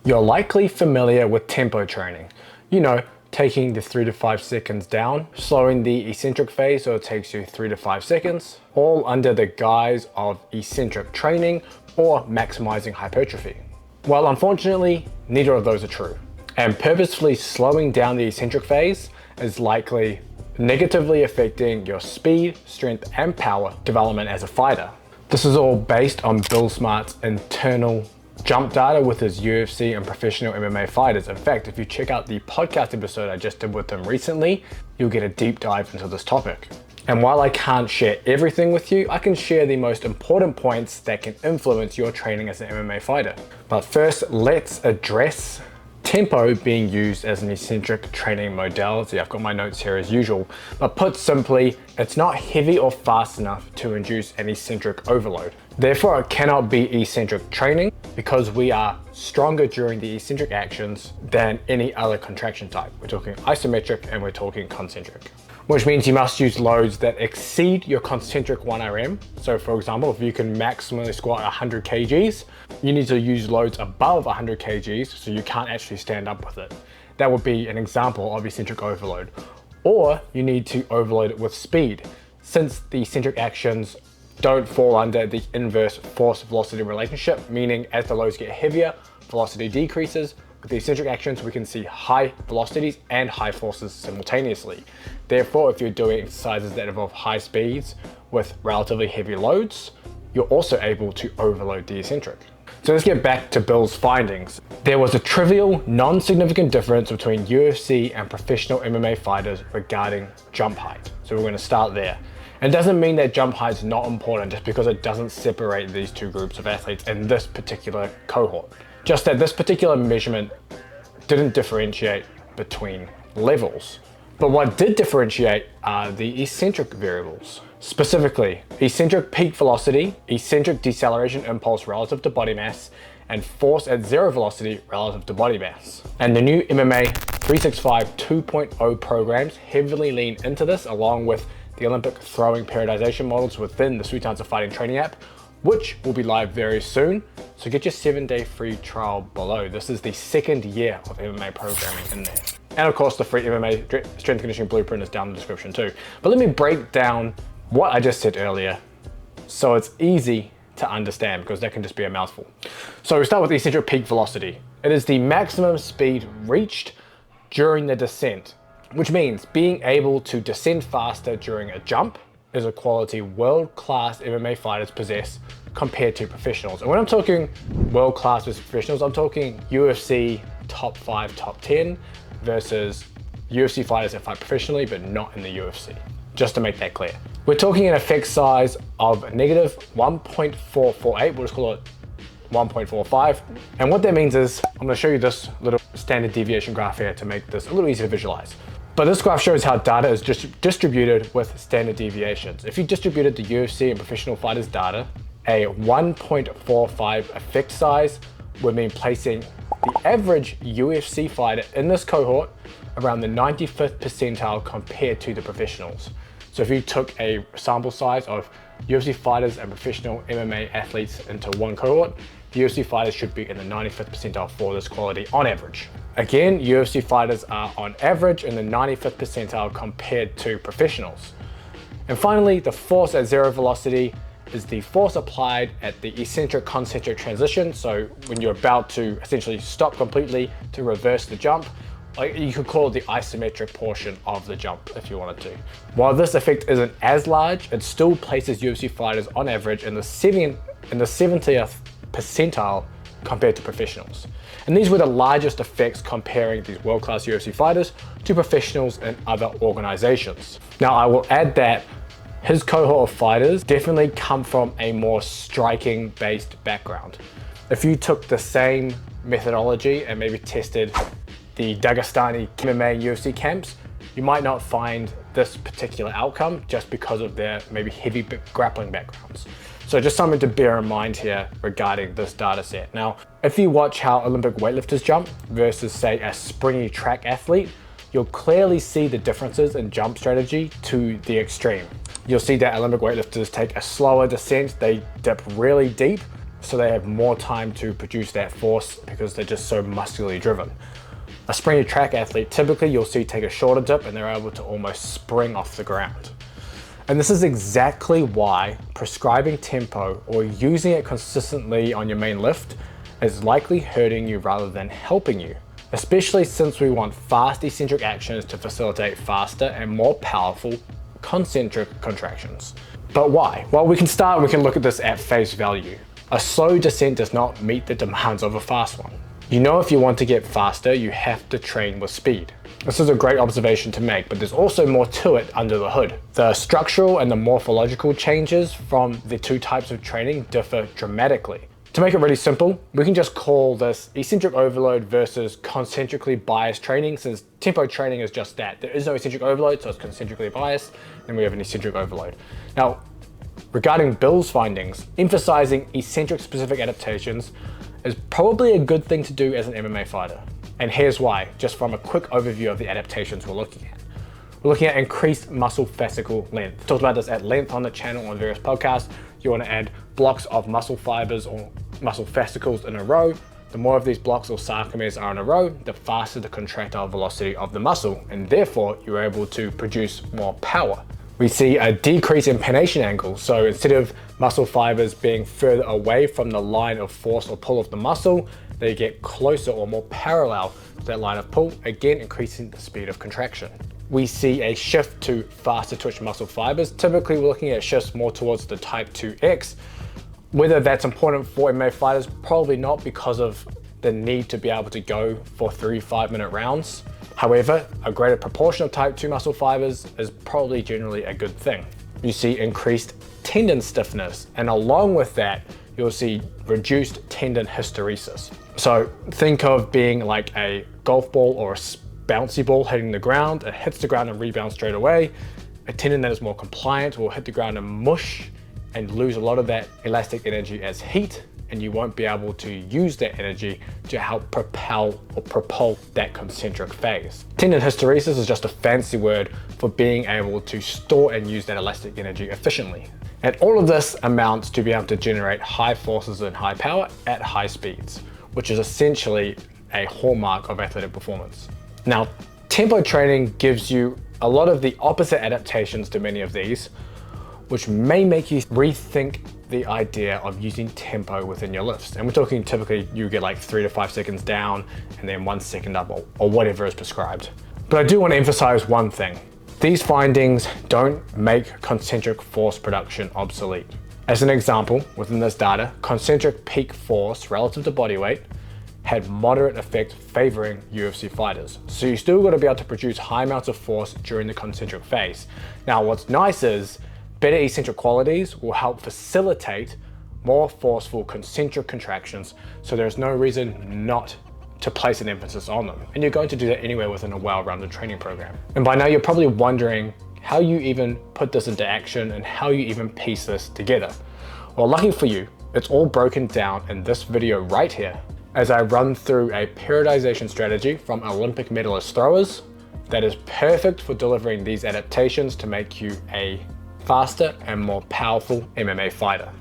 You're likely familiar with tempo training. You know, taking the 3 to 5 seconds down, slowing the eccentric phase so it takes you 3 to 5 seconds, all under the guise of eccentric training or maximizing hypertrophy. Well, unfortunately, neither of those are true. And purposefully slowing down the eccentric phase is likely negatively affecting your speed, strength, and power development as a fighter. This is all based on Bill Smart's internal jump data with his UFC and professional MMA fighters. In fact, if you check out the podcast episode I just did with them recently, you'll get a deep dive into this topic. And while I can't share everything with you, I can share the most important points that can influence your training as an MMA fighter. But first, let's address tempo being used as an eccentric training modality. I've got my notes here as usual, but put simply, it's not heavy or fast enough to induce an eccentric overload. Therefore, it cannot be eccentric training because we are stronger during the eccentric actions than any other contraction type. We're talking isometric and we're talking concentric, which means you must use loads that exceed your concentric 1RM. So for example, if you can maximally squat 100 kgs, you need to use loads above 100 kgs so you can't actually stand up with it. That would be an example of eccentric overload. Or you need to overload it with speed. Since the eccentric actions don't fall under the inverse force-velocity relationship, meaning as the loads get heavier, velocity decreases. With the eccentric actions, we can see high velocities and high forces simultaneously. Therefore, if you're doing exercises that involve high speeds with relatively heavy loads, you're also able to overload the eccentric. So let's get back to Bill's findings. There was a trivial, non-significant difference between UFC and professional MMA fighters regarding jump height. So we're going to start there. And it doesn't mean that jump height is not important just because it doesn't separate these two groups of athletes in this particular cohort. Just that this particular measurement didn't differentiate between levels. But what did differentiate are the eccentric variables. Specifically, eccentric peak velocity, eccentric deceleration impulse relative to body mass, and force at zero velocity relative to body mass. And the new MMA 365 2.0 programs heavily lean into this, along with the Olympic throwing periodization models within the Sweet Science of Fighting training app, which will be live very soon. So get your 7-day free trial below. This is the second year of MMA programming in there. And of course, the free MMA strength conditioning blueprint is down in the description too. But let me break down what I just said earlier so it's easy to understand, because that can just be a mouthful. So we start with the eccentric peak velocity. It is the maximum speed reached during the descent, which means being able to descend faster during a jump is a quality world-class MMA fighters possess compared to professionals. And when I'm talking world-class versus professionals, I'm talking UFC top 5, top 10 versus UFC fighters that fight professionally but not in the UFC. Just to make that clear. We're talking an effect size of negative 1.448, we'll just call it 1.45. And what that means is, I'm gonna show you this little standard deviation graph here to make this a little easier to visualize. But this graph shows how data is distributed with standard deviations. If you distributed the UFC and professional fighters data, a 1.45 effect size would mean placing the average UFC fighter in this cohort around the 95th percentile compared to the professionals. So if you took a sample size of UFC fighters and professional MMA athletes into one cohort, the UFC fighters should be in the 95th percentile for this quality on average. Again, UFC fighters are on average in the 95th percentile compared to professionals. And finally, the force at zero velocity is the force applied at the eccentric concentric transition. So when you're about to essentially stop completely to reverse the jump, you could call it the isometric portion of the jump if you wanted to. While this effect isn't as large, it still places UFC fighters on average in the 70th percentile compared to professionals. And these were the largest effects comparing these world-class UFC fighters to professionals in other organizations. Now, I will add that his cohort of fighters definitely come from a more striking-based background. If you took the same methodology and maybe tested the Dagestani MMA and UFC camps, you might not find this particular outcome just because of their maybe heavy grappling backgrounds. So just something to bear in mind here regarding this data set. Now, if you watch how Olympic weightlifters jump versus say a springy track athlete, you'll clearly see the differences in jump strategy to the extreme. You'll see that Olympic weightlifters take a slower descent, they dip really deep, so they have more time to produce that force because they're just so muscularly driven. A springy track athlete, typically you'll see take a shorter dip and they're able to almost spring off the ground. And this is exactly why prescribing tempo or using it consistently on your main lift is likely hurting you rather than helping you, especially since we want fast eccentric actions to facilitate faster and more powerful concentric contractions. But why? Well, we can look at this at face value. A slow descent does not meet the demands of a fast one. You know, if you want to get faster, you have to train with speed. This is a great observation to make, but there's also more to it under the hood. The structural and the morphological changes from the two types of training differ dramatically. To make it really simple, we can just call this eccentric overload versus concentrically biased training, since tempo training is just that. There is no eccentric overload, so it's concentrically biased, and we have an eccentric overload. Now, regarding Bill's findings, emphasizing eccentric specific adaptations is probably a good thing to do as an MMA fighter. And here's why, just from a quick overview of the adaptations we're looking at. We're looking at increased muscle fascicle length. Talked about this at length on the channel on various podcasts. You want to add blocks of muscle fibers or muscle fascicles in a row. The more of these blocks or sarcomeres are in a row, the faster the contractile velocity of the muscle, and therefore you're able to produce more power. We see a decrease in pennation angle. So instead of muscle fibers being further away from the line of force or pull of the muscle, they get closer or more parallel to that line of pull, again increasing the speed of contraction. We see a shift to faster twitch muscle fibers. Typically we're looking at shifts more towards the type 2X. Whether that's important for MMA fighters, probably not, because of the need to be able to go for 3-5-minute rounds. However, a greater proportion of type 2 muscle fibers is probably generally a good thing. You see increased tendon stiffness, and along with that, you'll see reduced tendon hysteresis. So think of being like a golf ball or a bouncy ball hitting the ground. It hits the ground and rebounds straight away. A tendon that is more compliant will hit the ground and mush and lose a lot of that elastic energy as heat, and you won't be able to use that energy to help propel that concentric phase. Tendon hysteresis is just a fancy word for being able to store and use that elastic energy efficiently. And all of this amounts to being able to generate high forces and high power at high speeds, which is essentially a hallmark of athletic performance. Now, tempo training gives you a lot of the opposite adaptations to many of these, which may make you rethink the idea of using tempo within your lifts. And we're talking typically you get like 3 to 5 seconds down and then 1 second up, or whatever is prescribed. But I do want to emphasize one thing. These findings don't make concentric force production obsolete. As an example, within this data, concentric peak force relative to body weight had moderate effect favoring UFC fighters. So you still got to be able to produce high amounts of force during the concentric phase. Now, what's nice is better eccentric qualities will help facilitate more forceful concentric contractions, so there's no reason not to place an emphasis on them. And you're going to do that anyway within a well-rounded training program. And by now you're probably wondering how you even put this into action and how you even piece this together. Well, lucky for you, it's all broken down in this video right here, as I run through a periodization strategy from Olympic medalist throwers that is perfect for delivering these adaptations to make you a faster and more powerful MMA fighter.